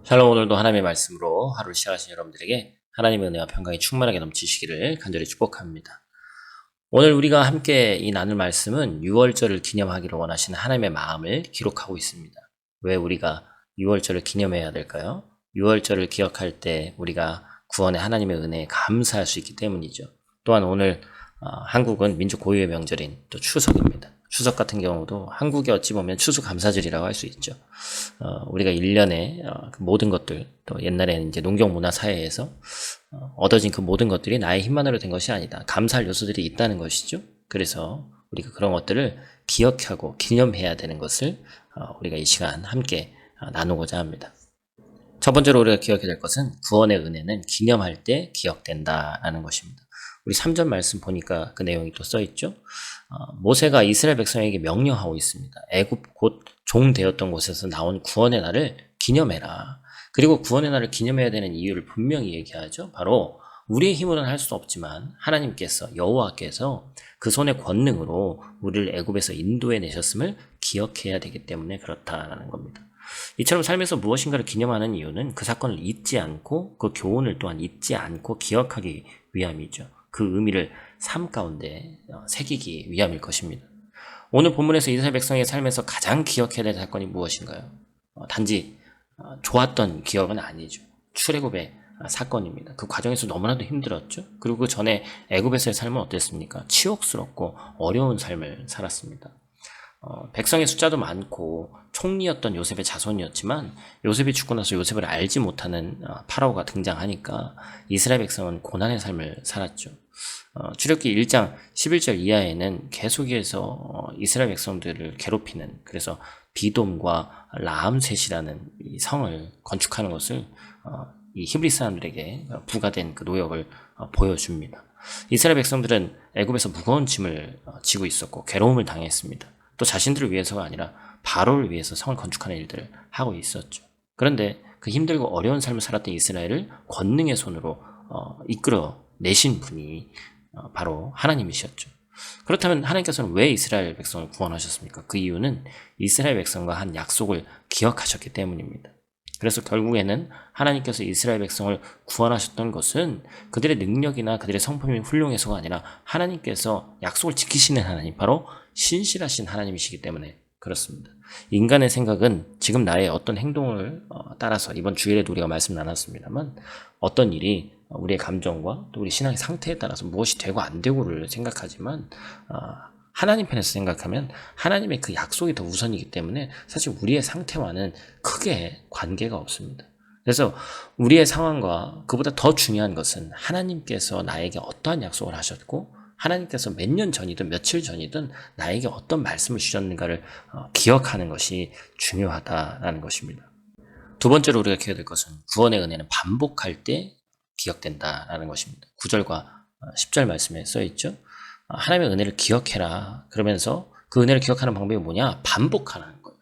샬롬. 오늘도 하나님의 말씀으로 하루를 시작하신 여러분들에게 하나님의 은혜와 평강이 충만하게 넘치시기를 간절히 축복합니다. 오늘 우리가 함께 이 나눌 말씀은 유월절을 기념하기를 원하시는 하나님의 마음을 기록하고 있습니다. 왜 우리가 유월절을 기념해야 될까요? 유월절을 기억할 때 우리가 구원의 하나님의 은혜에 감사할 수 있기 때문이죠. 또한 오늘 한국은 민족 고유의 명절인 또 추석입니다. 추석 같은 경우도 한국에 어찌 보면 추수감사절이라고 할 수 있죠. 우리가 1년에 그 모든 것들, 또 옛날에는 이제 농경 문화 사회에서 얻어진 그 모든 것들이 나의 힘만으로 된 것이 아니다. 감사할 요소들이 있다는 것이죠. 그래서 우리가 그런 것들을 기억하고 기념해야 되는 것을 우리가 이 시간 함께 나누고자 합니다. 첫 번째로 우리가 기억해야 될 것은 구원의 은혜는 기념할 때 기억된다라는 것입니다. 우리 3절 말씀 보니까 그 내용이 또 써있죠. 모세가 이스라엘 백성에게 명령하고 있습니다. 애굽 곧 종 되었던 곳에서 나온 구원의 날을 기념해라. 그리고 구원의 날을 기념해야 되는 이유를 분명히 얘기하죠. 바로 우리의 힘으로는 할 수 없지만 하나님께서, 여호와께서 그 손의 권능으로 우리를 애굽에서 인도해 내셨음을 기억해야 되기 때문에 그렇다라는 겁니다. 이처럼 삶에서 무엇인가를 기념하는 이유는 그 사건을 잊지 않고 그 교훈을 또한 잊지 않고 기억하기 위함이죠. 그 의미를 삶 가운데 새기기 위함일 것입니다. 오늘 본문에서 이스라엘 백성의 삶에서 가장 기억해야 될 사건이 무엇인가요? 단지 좋았던 기억은 아니죠. 출애굽의 사건입니다. 그 과정에서 너무나도 힘들었죠. 그리고 그 전에 애굽에서의 삶은 어땠습니까? 치욕스럽고 어려운 삶을 살았습니다. 백성의 숫자도 많고 총리였던 요셉의 자손이었지만 요셉이 죽고 나서 요셉을 알지 못하는 파라오가 등장하니까 이스라엘 백성은 고난의 삶을 살았죠. 출애굽기 1장 11절 이하에는 계속해서 이스라엘 백성들을 괴롭히는, 그래서 비돔과 라암셋이라는 이 성을 건축하는 것을 이 히브리 사람들에게 부과된 그 노역을 보여줍니다. 이스라엘 백성들은 애굽에서 무거운 짐을 지고 있었고 괴로움을 당했습니다. 또 자신들을 위해서가 아니라 바로를 위해서 성을 건축하는 일들을 하고 있었죠. 그런데 그 힘들고 어려운 삶을 살았던 이스라엘을 권능의 손으로 이끌어 내신 분이 바로 하나님이셨죠. 그렇다면 하나님께서는 왜 이스라엘 백성을 구원하셨습니까? 그 이유는 이스라엘 백성과 한 약속을 기억하셨기 때문입니다. 그래서 결국에는 하나님께서 이스라엘 백성을 구원하셨던 것은 그들의 능력이나 그들의 성품이 훌륭해서가 아니라 하나님께서 약속을 지키시는 하나님, 바로 신실하신 하나님이시기 때문에 그렇습니다. 인간의 생각은 지금 나의 어떤 행동을 따라서, 이번 주일에도 우리가 말씀 나눴습니다만, 어떤 일이 우리의 감정과 또 우리 신앙의 상태에 따라서 무엇이 되고 안 되고를 생각하지만 하나님 편에서 생각하면 하나님의 그 약속이 더 우선이기 때문에 사실 우리의 상태와는 크게 관계가 없습니다. 그래서 우리의 상황과 그보다 더 중요한 것은 하나님께서 나에게 어떠한 약속을 하셨고 하나님께서 몇 년 전이든 며칠 전이든 나에게 어떤 말씀을 주셨는가를 기억하는 것이 중요하다라는 것입니다. 두 번째로 우리가 기억해야 될 것은 구원의 은혜는 반복할 때 기억된다라는 것입니다. 9절과 10절 말씀에 써있죠. 하나님의 은혜를 기억해라. 그러면서 그 은혜를 기억하는 방법이 뭐냐? 반복하라는 거예요.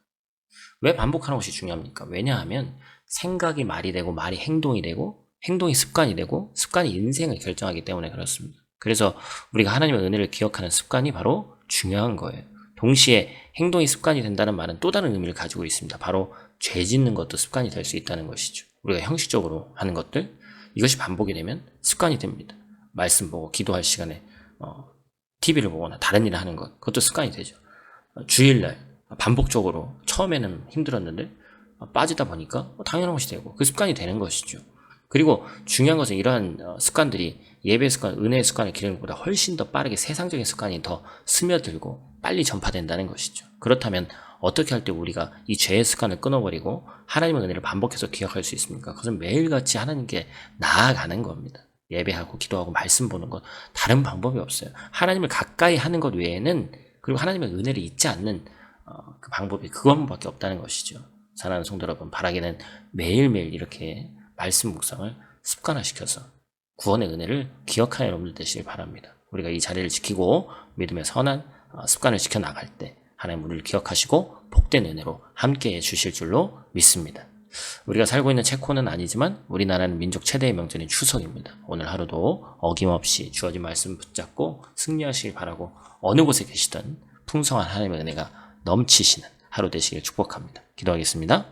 왜 반복하는 것이 중요합니까? 왜냐하면 생각이 말이 되고 말이 행동이 되고 행동이 습관이 되고 습관이 인생을 결정하기 때문에 그렇습니다. 그래서 우리가 하나님의 은혜를 기억하는 습관이 바로 중요한 거예요. 동시에 행동이 습관이 된다는 말은 또 다른 의미를 가지고 있습니다. 바로 죄 짓는 것도 습관이 될 수 있다는 것이죠. 우리가 형식적으로 하는 것들, 이것이 반복이 되면 습관이 됩니다. 말씀 보고 기도할 시간에 TV를 보거나 다른 일을 하는 것, 그것도 습관이 되죠. 주일날 반복적으로 처음에는 힘들었는데 빠지다 보니까 당연한 것이 되고 그 습관이 되는 것이죠. 그리고 중요한 것은 이러한 습관들이 예배 습관, 은혜의 습관을 기르는 것보다 훨씬 더 빠르게 세상적인 습관이 더 스며들고 빨리 전파된다는 것이죠. 그렇다면 어떻게 할 때 우리가 이 죄의 습관을 끊어버리고 하나님의 은혜를 반복해서 기억할 수 있습니까? 그것은 매일같이 하나님께 나아가는 겁니다. 예배하고 기도하고 말씀 보는 것, 다른 방법이 없어요. 하나님을 가까이 하는 것 외에는, 그리고 하나님의 은혜를 잊지 않는 그 방법이 그것밖에 없다는 것이죠. 사랑하는 성도 여러분, 바라기는 매일매일 이렇게 말씀 묵상을 습관화시켜서 구원의 은혜를 기억하는 여러분들 되시길 바랍니다. 우리가 이 자리를 지키고 믿음의 선한 습관을 지켜나갈 때 하나님 우리를 기억하시고 복된 은혜로 함께해 주실 줄로 믿습니다. 우리가 살고 있는 체코는 아니지만 우리나라는 민족 최대의 명절인 추석입니다. 오늘 하루도 어김없이 주어진 말씀 붙잡고 승리하시길 바라고 어느 곳에 계시든 풍성한 하나님의 은혜가 넘치시는 하루 되시길 축복합니다. 기도하겠습니다.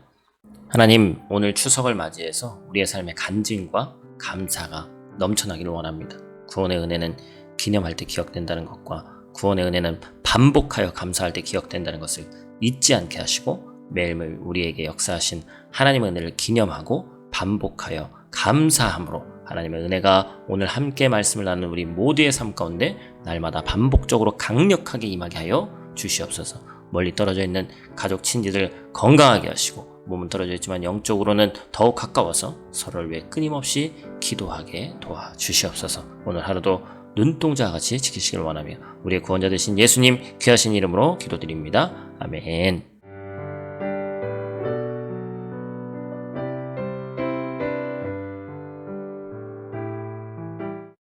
하나님, 오늘 추석을 맞이해서 우리의 삶의 간증과 감사가 넘쳐나기를 원합니다. 구원의 은혜는 기념할 때 기억된다는 것과 구원의 은혜는 반복하여 감사할 때 기억된다는 것을 잊지 않게 하시고 매일매일 우리에게 역사하신 하나님의 은혜를 기념하고 반복하여 감사함으로 하나님의 은혜가 오늘 함께 말씀을 나누는 우리 모두의 삶 가운데 날마다 반복적으로 강력하게 임하게 하여 주시옵소서. 멀리 떨어져 있는 가족 친지들 건강하게 하시고 몸은 떨어져 있지만 영적으로는 더욱 가까워서 서로를 위해 끊임없이 기도하게 도와주시옵소서. 오늘 하루도 눈동자와 같이 지키시길 원하며 우리의 구원자 되신 예수님 귀하신 이름으로 기도드립니다. 아멘.